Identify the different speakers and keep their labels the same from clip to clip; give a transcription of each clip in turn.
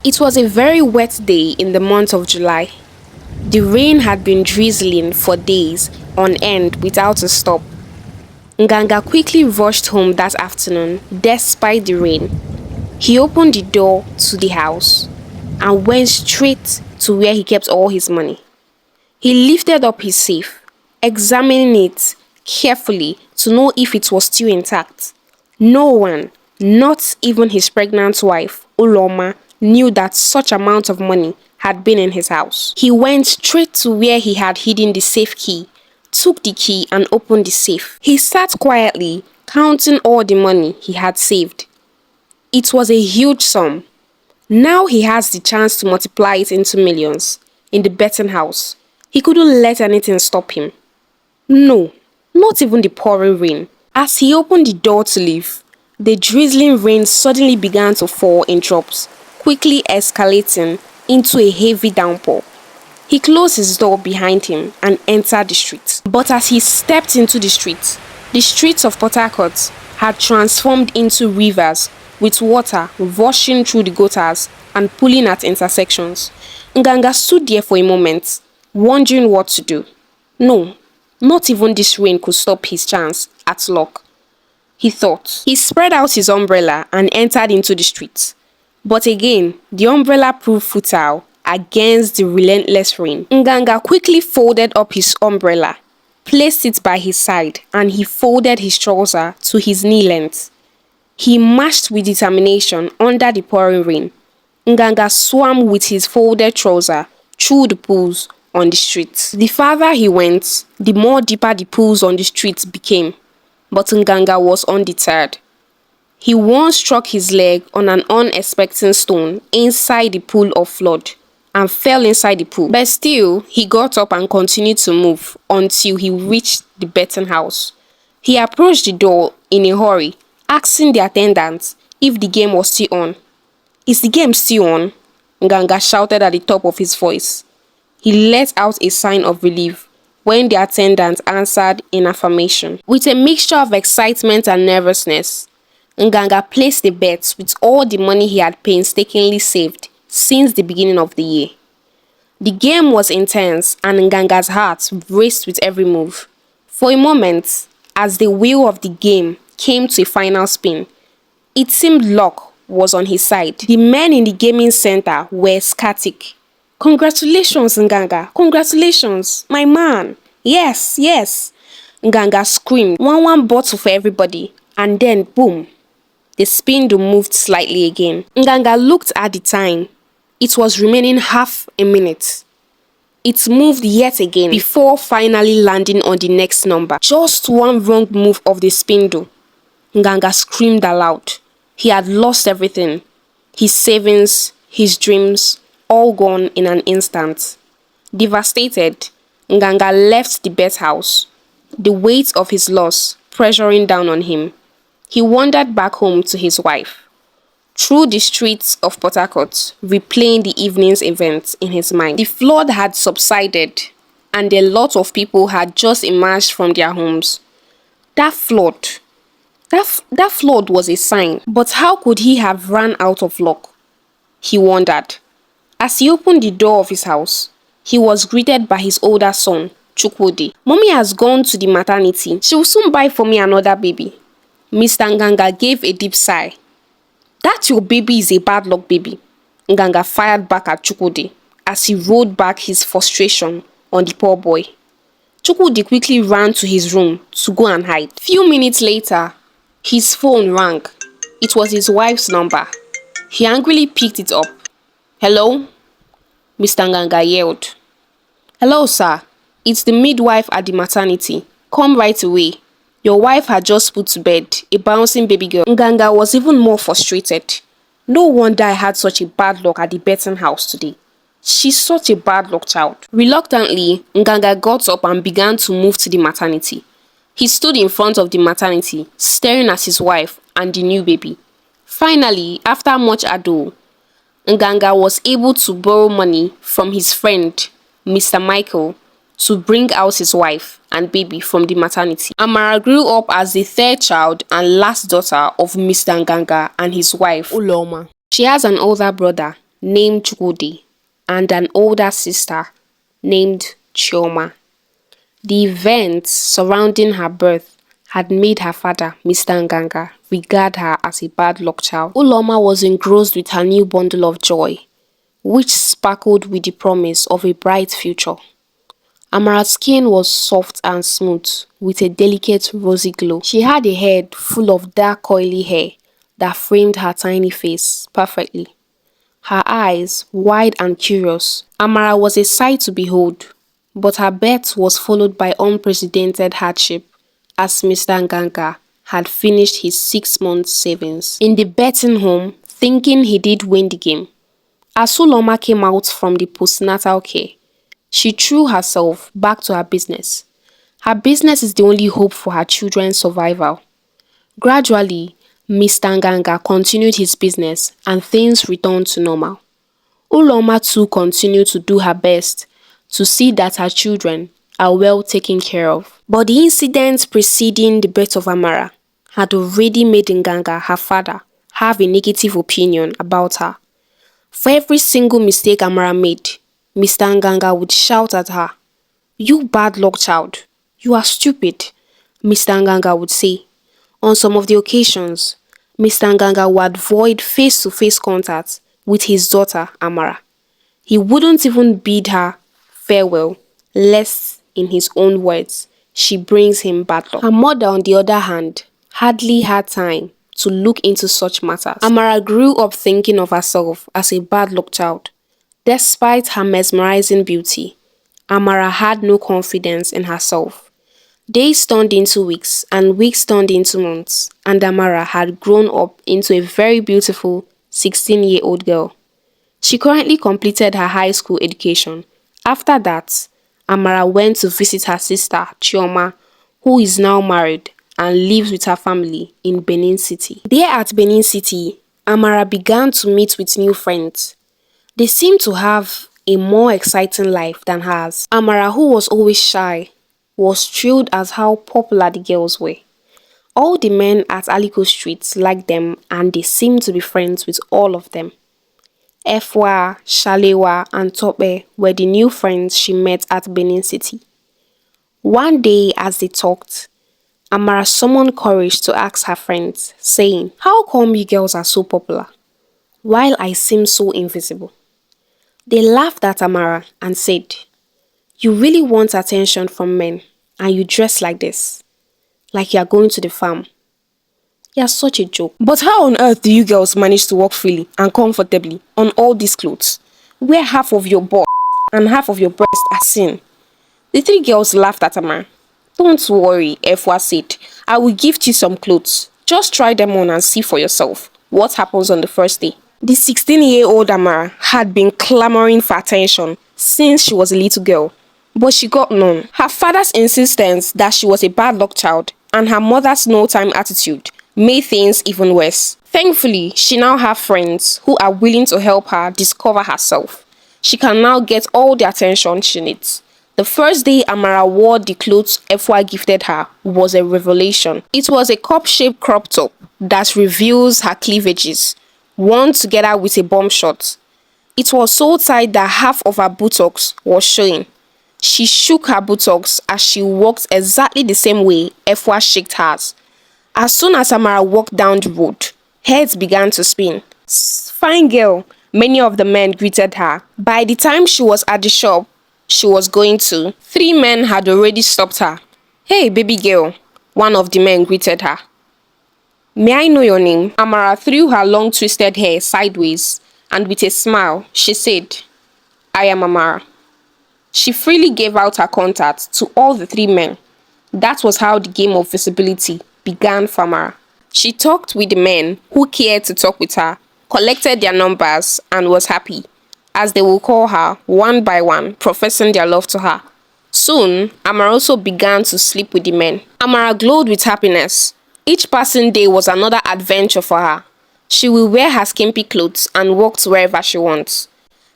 Speaker 1: It was a very wet day in the month of July. The rain had been drizzling for days on end without a stop. Nganga quickly rushed home that afternoon despite the rain. He opened the door to the house and went straight to where he kept all his money. He lifted up his safe, examining it carefully to know if it was still intact. No one, not even his pregnant wife, Uloma, knew that such amount of money had been in his house. He went straight to where he had hidden the safe key, took the key and opened the safe. He sat quietly, counting all the money he had saved. It was a huge sum. Now he has the chance to multiply it into millions in the betting house. He couldn't let anything stop him. No, not even the pouring rain. As he opened the door to leave, the drizzling rain suddenly began to fall in drops, quickly escalating into a heavy downpour. He closed his door behind him and entered the street. But as he stepped into the streets of Port Harcourt had transformed into rivers with water rushing through the gutters and pulling at intersections. Nganga stood there for a moment, wondering what to do. No, not even this rain could stop his chance at luck, he thought. He spread out his umbrella and entered into the street. But again, the umbrella proved futile against the relentless rain. Nganga quickly folded up his umbrella, placed it by his side, and he folded his trouser to his knee length. He marched with determination under the pouring rain. Nganga swam with his folded trouser through the pools on the street. The farther he went, the more deeper the pools on the street became. But Nganga was undeterred. He once struck his leg on an unexpected stone inside the pool of flood and fell inside the pool. But still, he got up and continued to move until he reached the betting house. He approached the door in a hurry, asking the attendant if the game was still on. "Is the game still on?" Nganga shouted at the top of his voice. He let out a sign of relief when the attendant answered in affirmation. With a mixture of excitement and nervousness, Nganga placed the bet with all the money he had painstakingly saved since the beginning of the year. The game was intense and Nganga's heart raced with every move. For a moment, as the wheel of the game came to a final spin, it seemed luck was on his side. The men in the gaming center were ecstatic. "Congratulations, Nganga! Congratulations, my man! Yes, yes!" Nganga screamed. One bottle for everybody, and then boom! The spindle moved slightly again. Nganga looked at the time. It was remaining half a minute. It moved yet again before finally landing on the next number. Just one wrong move of the spindle. Nganga screamed aloud. He had lost everything. His savings, his dreams, all gone in an instant. Devastated, Nganga left the bet house, the weight of his loss pressuring down on him. He wandered back home to his wife, through the streets of Port Harcourt, replaying the evening's events in his mind. The flood had subsided, and a lot of people had just emerged from their homes. That flood was a sign, but how could he have run out of luck? He wondered. As he opened the door of his house, he was greeted by his older son, Chukwudi. "Mommy has gone to the maternity. She will soon buy for me another baby." Mr. Nganga gave a deep sigh. "That your baby is a bad luck baby," Nganga fired back at Chukwudi as he rolled back his frustration on the poor boy. Chukwudi quickly ran to his room to go and hide. Few minutes later, his phone rang. It was his wife's number. He angrily picked it up. "Hello?" Mr. Nganga yelled. "Hello, sir. It's the midwife at the maternity. Come right away. Your wife had just put to bed a bouncing baby girl." Nganga was even more frustrated. No wonder I had such a bad luck at the betting house today. She's such a bad luck child. Reluctantly, Nganga got up and began to move to the maternity. He stood in front of the maternity, staring at his wife and the new baby. Finally, after much ado, Nganga was able to borrow money from his friend, Mr. Michael, to bring out his wife and baby from the maternity. Amara grew up as the third child and last daughter of Mr. Nganga and his wife, Uloma. She has an older brother, named Chukwudi, and an older sister named Chioma. The events surrounding her birth had made her father, Mr. Nganga, regard her as a bad luck child. Uloma was engrossed with her new bundle of joy, which sparkled with the promise of a bright future. Amara's skin was soft and smooth, with a delicate rosy glow. She had a head full of dark coily hair that framed her tiny face perfectly. Her eyes, wide and curious, Amara was a sight to behold, but her birth was followed by unprecedented hardship as Mr. Nganga had finished his 6-month savings. In the betting home, thinking he did win the game, as Uloma came out from the postnatal care, she threw herself back to her business. Her business is the only hope for her children's survival. Gradually, Mr. Nganga continued his business and things returned to normal. Uloma too continued to do her best to see that her children are well taken care of. But the incidents preceding the birth of Amara had already made Nganga, her father, have a negative opinion about her. For every single mistake Amara made, Mr. Nganga would shout at her, "You bad luck child, you are stupid," Mr. Nganga would say. On some of the occasions, Mr. Nganga would avoid face-to-face contact with his daughter Amara. He wouldn't even bid her farewell, lest, in his own words, she brings him bad luck. Her mother, on the other hand, hardly had time to look into such matters. Amara grew up thinking of herself as a bad luck child. Despite her mesmerizing beauty, Amara had no confidence in herself. Days turned into weeks and weeks turned into months, and Amara had grown up into a very beautiful 16-year-old girl. She currently completed her high school education. After that, Amara went to visit her sister, Chioma, who is now married and lives with her family in Benin City. There at Benin City, Amara began to meet with new friends. They seemed to have a more exciting life than hers. Amara, who was always shy, was thrilled at how popular the girls were. All the men at Aliko Street liked them and they seemed to be friends with all of them. Efwa, Shalewa, and Tope were the new friends she met at Benin City. One day as they talked, Amara summoned courage to ask her friends, saying, "How come you girls are so popular, while I seem so invisible?" They laughed at Amara and said, "You really want attention from men, and you dress like this, like you are going to the farm. You are such a joke. But how on earth do you girls manage to walk freely and comfortably on all these clothes, where half of your butt and half of your breast are seen?" The three girls laughed at Amara. "Don't worry," Efwa said. "I will gift you some clothes. Just try them on and see for yourself what happens on the first day." The 16-year-old Amara had been clamoring for attention since she was a little girl, but she got none. Her father's insistence that she was a bad luck child and her mother's no-time attitude made things even worse. Thankfully, she now has friends who are willing to help her discover herself. She can now get all the attention she needs. The first day Amara wore the clothes Efwa gifted her was a revelation. It was a cup-shaped crop top that reveals her cleavages, worn together with a bum short. It was so tight that half of her buttocks was showing. She shook her buttocks as she walked exactly the same way Efwa shook hers. As soon as Amara walked down the road, heads began to spin. "Fine girl," many of the men greeted her. By the time she was at the shop she was going to, 3 men had already stopped her. "Hey, baby girl," one of the men greeted her. "May I know your name?" Amara threw her long twisted hair sideways, and with a smile, she said, "I am Amara." She freely gave out her contact to all the 3 men. That was how the game of visibility began for Amara. She talked with the men who cared to talk with her, collected their numbers, and was happy, as they would call her one by one, professing their love to her. Soon, Amara also began to sleep with the men. Amara glowed with happiness. Each passing day was another adventure for her. She will wear her skimpy clothes and walk to wherever she wants.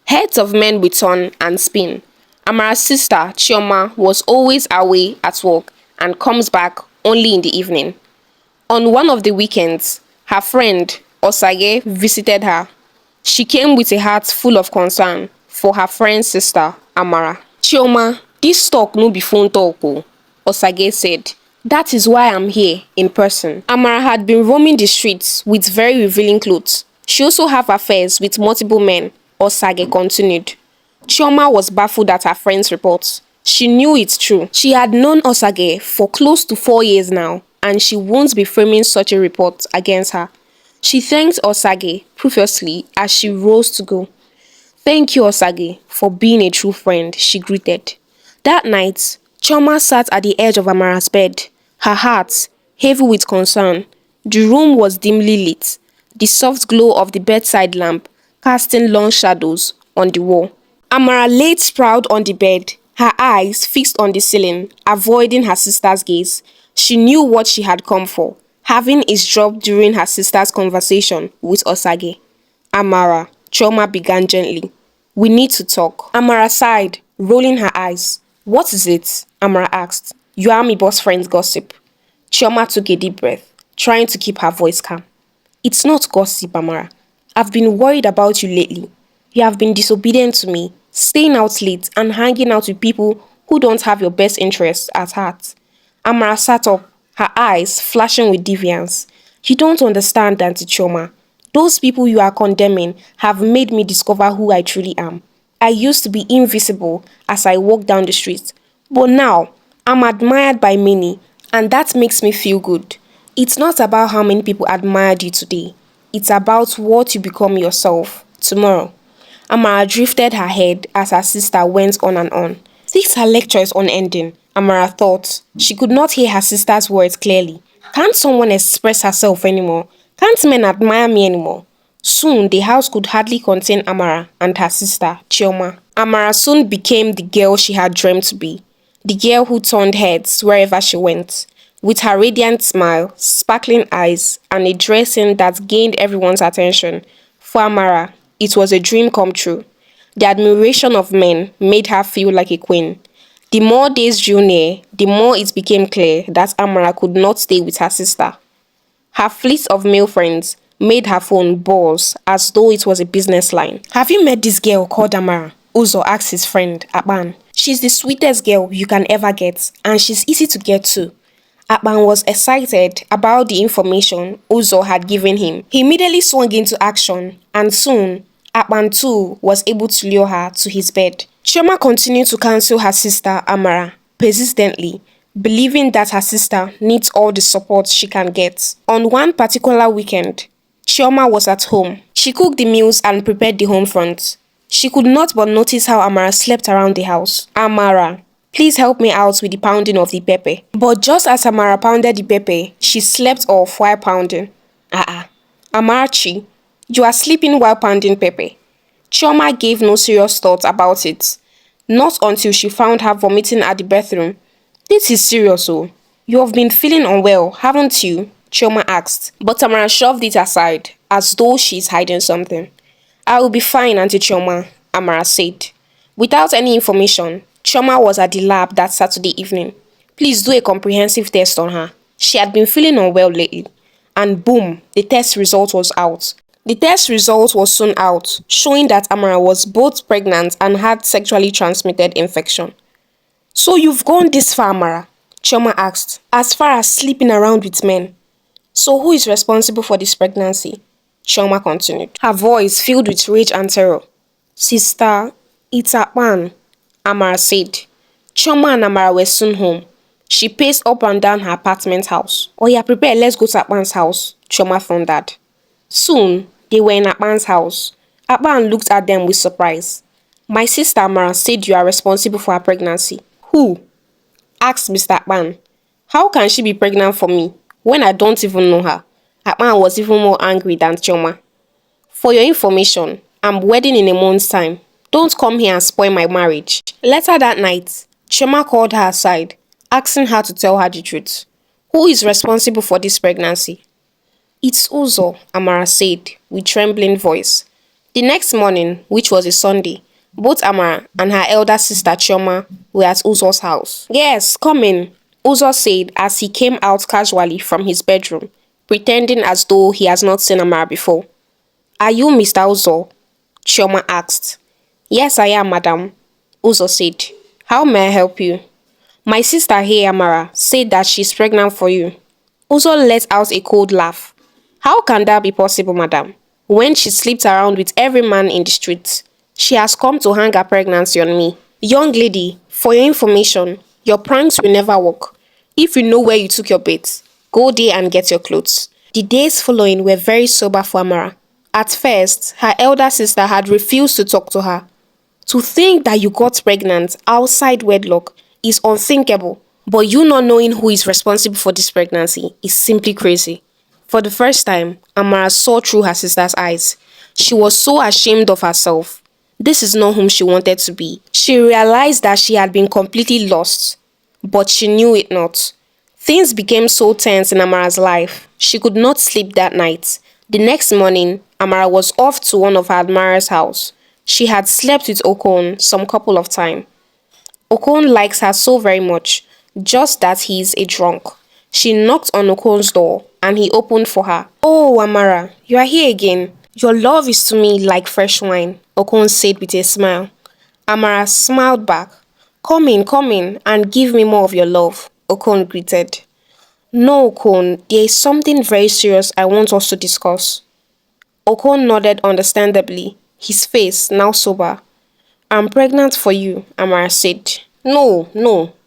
Speaker 1: Heads of men would turn and spin. Amara's sister, Chioma, was always away at work and comes back only in the evening. On one of the weekends, her friend, Osage, visited her. She came with a heart full of concern for her friend's sister, Amara. Chioma, this talk no be phone talk o, Osage said. That is why I'm here, in person. Amara had been roaming the streets with very revealing clothes. She also have affairs with multiple men, Osage continued. Chioma was baffled at her friend's reports. She knew it's true. She had known Osage for close to 4 years now, and she won't be framing such a report against her. She thanked Osage profusely as she rose to go. Thank you, Osage, for being a true friend, she greeted. That night, Chioma sat at the edge of Amara's bed, her heart heavy with concern. The room was dimly lit, the soft glow of the bedside lamp casting long shadows on the wall. Amara lay sprawled on the bed, her eyes fixed on the ceiling, avoiding her sister's gaze. She knew what she had come for, having eavesdropped during her sister's conversation with Osage. Amara, Chioma began gently. We need to talk. Amara sighed, rolling her eyes. What is it? Amara asked. You are my boss friend's gossip. Chioma took a deep breath, trying to keep her voice calm. It's not gossip, Amara. I've been worried about you lately. You have been disobedient to me, staying out late and hanging out with people who don't have your best interests at heart. Amara sat up, her eyes flashing with defiance. You don't understand, Auntie Chioma. Those people you are condemning have made me discover who I truly am. I used to be invisible as I walked down the street, but now I'm admired by many, and that makes me feel good. It's not about how many people admired you today. It's about what you become yourself tomorrow. Amara drifted her head as her sister went on and on. This her lecture is unending, Amara thought. She could not hear her sister's words clearly. Can't someone express herself anymore? Can't men admire me anymore? Soon, the house could hardly contain Amara and her sister, Chioma. Amara soon became the girl she had dreamed to be. The girl who turned heads wherever she went. With her radiant smile, sparkling eyes, and a dressing that gained everyone's attention. For Amara, it was a dream come true. The admiration of men made her feel like a queen. The more days drew near, the more it became clear that Amara could not stay with her sister. Her fleet of male friends made her phone buzz as though it was a business line. Have you met this girl called Amara? Uzo asked his friend, Akpan. She's the sweetest girl you can ever get, and she's easy to get to. Akpan was excited about the information Uzo had given him. He immediately swung into action, and soon, Akpan too was able to lure her to his bed. Chioma continued to counsel her sister Amara persistently, believing that her sister needs all the support she can get. On one particular weekend, Chioma was at home. She cooked the meals and prepared the home front. She could not but notice how Amara slept around the house. Amara, please help me out with the pounding of the pepper. But just as Amara pounded the pepper, she slept off while pounding. Amarachi, you are sleeping while pounding pepper. Chioma gave no serious thought about it. Not until she found her vomiting at the bathroom. This is serious, oh. You have been feeling unwell, haven't you? Chioma asked, but Amara shoved it aside, as though she's hiding something. I will be fine, Auntie Chioma, Amara said. Without any information, Chioma was at the lab that Saturday evening. Please do a comprehensive test on her. She had been feeling unwell lately. And boom, the test result was out. The test result was soon out, showing that Amara was both pregnant and had sexually transmitted infection. So you've gone this far, Amara? Chioma asked, as far as sleeping around with men. So who is responsible for this pregnancy? Chioma continued, her voice filled with rage and terror. Sister, it's Akpan, Amara said. Chioma and Amara were soon home. She paced up and down her apartment house. Oh yeah, prepare, let's go to Akpan's house, Chioma thundered. Soon, they were in Akpan's house. Akpan looked at them with surprise. My sister Amara said you are responsible for her pregnancy. Who? Asked Mr. Akpan. How can she be pregnant for me when I don't even know her? Akpan was even more angry than Chioma. For your information, I'm wedding in a month's time. Don't come here and spoil my marriage. Later that night, Chioma called her aside, asking her to tell her the truth. Who is responsible for this pregnancy? It's Uzo, Amara said, with trembling voice. The next morning, which was a Sunday, both Amara and her elder sister Chioma were at Uzo's house. Yes, come in, Uzo said as he came out casually from his bedroom, pretending as though he has not seen Amara before. Are you Mr. Uzo? Chioma asked. Yes, I am, madam, Uzo said. How may I help you? My sister here, Amara, said that she's pregnant for you. Uzo let out a cold laugh. How can that be possible, madam? When she slept around with every man in the street, she has come to hang her pregnancy on me. Young lady, for your information, your pranks will never work. If you know where you took your bait, go there and get your clothes. The days following were very sober for Amara. At first, her elder sister had refused to talk to her. To think that you got pregnant outside wedlock is unthinkable, but you not knowing who is responsible for this pregnancy is simply crazy. For the first time, Amara saw through her sister's eyes. She was so ashamed of herself. This is not whom she wanted to be. She realized that she had been completely lost, but she knew it not. Things became so tense in Amara's life. She could not sleep that night. The next morning, Amara was off to one of her admirers' house. She had slept with Okon some couple of times. Okon likes her so very much, just that he is a drunk. She knocked on Okon's door and he opened for her. Oh, Amara, you are here again. Your love is to me like fresh wine, Okon said with a smile. Amara smiled back. Come in, and give me more of your love, Okon greeted. No, Okon, there is something very serious I want us to discuss. Okon nodded understandably, his face now sober. I'm pregnant for you, Amara said. No,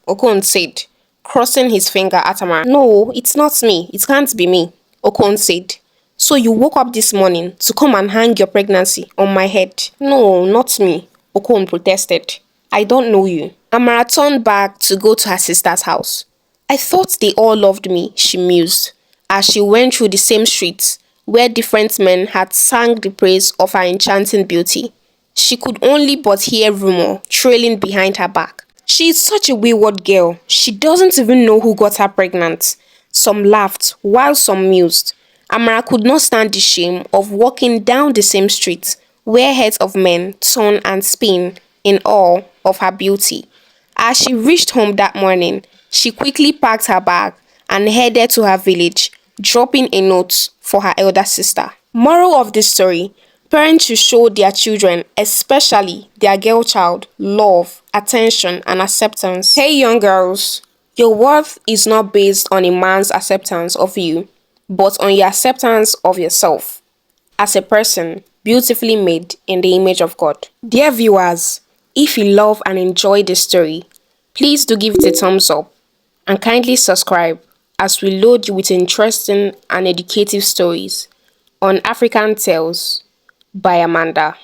Speaker 1: Okon said, crossing his finger at Amara. No, it's not me. It can't be me, Okon said. So you woke up this morning to come and hang your pregnancy on my head? No, not me, Okon protested. I don't know you. Amara turned back to go to her sister's house. I thought they all loved me, she mused, as she went through the same streets where different men had sung the praise of her enchanting beauty. She could only but hear rumor trailing behind her back. She is such a wayward girl. She doesn't even know who got her pregnant. Some laughed, while some mused. Amara could not stand the shame of walking down the same street where heads of men turn and spin in awe of her beauty. As she reached home that morning, she quickly packed her bag and headed to her village, dropping a note for her elder sister. Moral of this story: parents should show their children, especially their girl child, love, attention, and acceptance. Hey, young girls, your worth is not based on a man's acceptance of you, but on your acceptance of yourself as a person beautifully made in the image of God. Dear viewers, if you love and enjoy this story, please do give it a thumbs up and kindly subscribe as we load you with interesting and educative stories on African Tales by Amanda.